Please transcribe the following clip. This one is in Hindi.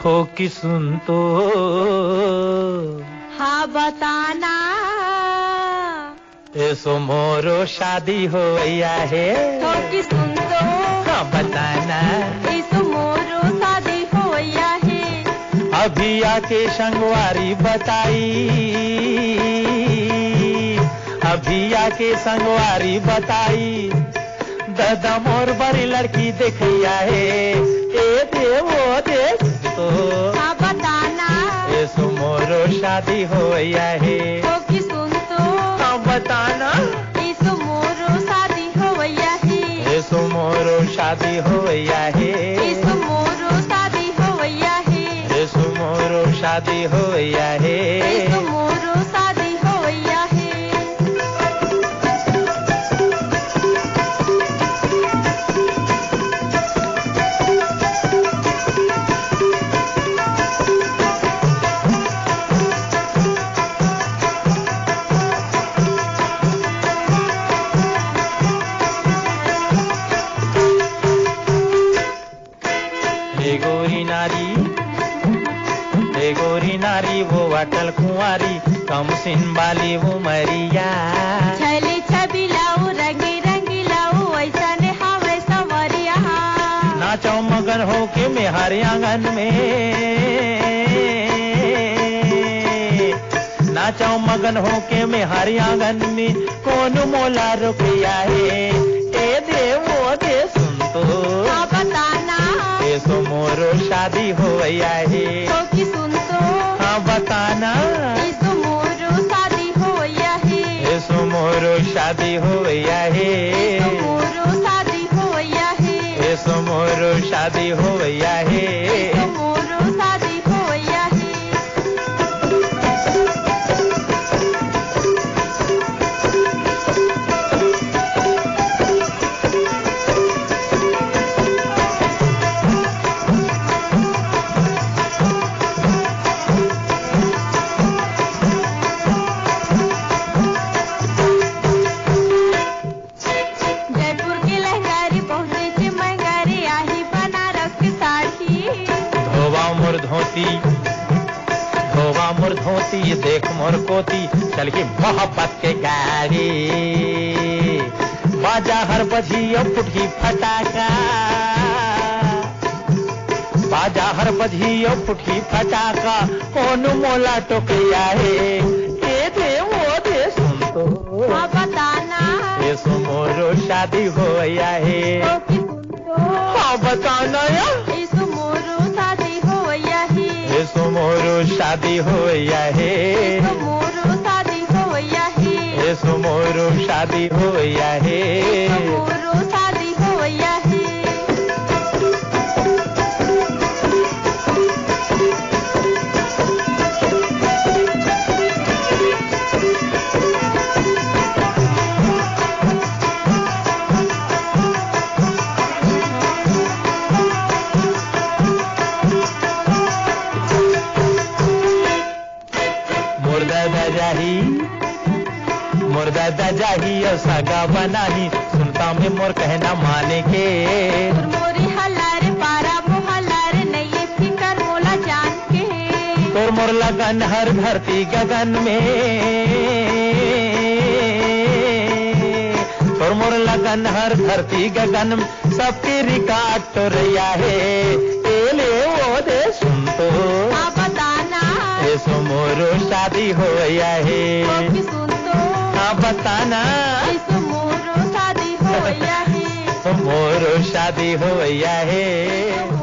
हो कि सुन तो हाँ बताना ऐसो मोरो शादी हो है हो कि सुन तो हाँ बताना ऐसो मोरो शादी हो है अभी आके संगवारी बताई अभी आके संगवारी बताई दादा मोर बड़ी लड़की देखिया है ए दे वो दे तो हाँ बताना ऐसो मोरो शादी हो है हो कि सुन तो हाँ बताना ऐसो मोरो शादी हो है ऐसो मोरो शादी हो है ऐसो मोरो शादी हो है ऐसो मोरो शादी हो है ऐसो मोरो शादी हो है गोरी नारी वो अटल कुंवारी कम सिन बाली वो मरिया छली छबी लाऊ रंगी रंगी लाऊ ऐसा ने हावे सवरिया नाचो मगन हो के मेहर आंगन में नाचो मगन हो के मेहर आंगन में कौन मोला रुपया है ए दे वो दे सुन तो हाँ बताना ऐसो मोरो शादी हो है हो कि सुन तो हाँ बताना ऐसो मोरो शादी हो है ऐसो मोरो शादी हो है ऐसो मोरो शादी हो है ऐसो मोरो शादी हो है ऐसो मोरो शादी हो है धोवा मोर धोती देख मोर कोती चल की मोहब्बत के गाड़ी बाजा हर बजियो फुटकी फटाका बाजा हर बजियो फुटकी फटाका कौन मोला टोकरिया है ए दे वो दे सुन तो हाँ बताना ऐसो मोरो शादी हो है हो कि सुन तो हाँ बताना या ऐसो मोरो शादी हो है ऐसो मोरो शादी हो है ऐसो मोरो शादी हो है ऐसो मोरो शादी हो है ऐसो मोरो शादी हो है मोर दादा जाही और सगा बनाही सुनता में मोर कहना माने के मोरी हलारे पारा मोहलारे नहीं फिकर मोला जान के तोर मोर लगन हर धरती गगन में तोर मोर लगन हर धरती गगन में सबकी रिकॉर्ड तो रहा है ए ले वो दे सुन तो हाँ बताना ऐसो मोरो शादी हो है हो कि सुन तो हाँ बताना ऐसो मोरो शादी हो है मोरो शादी हो है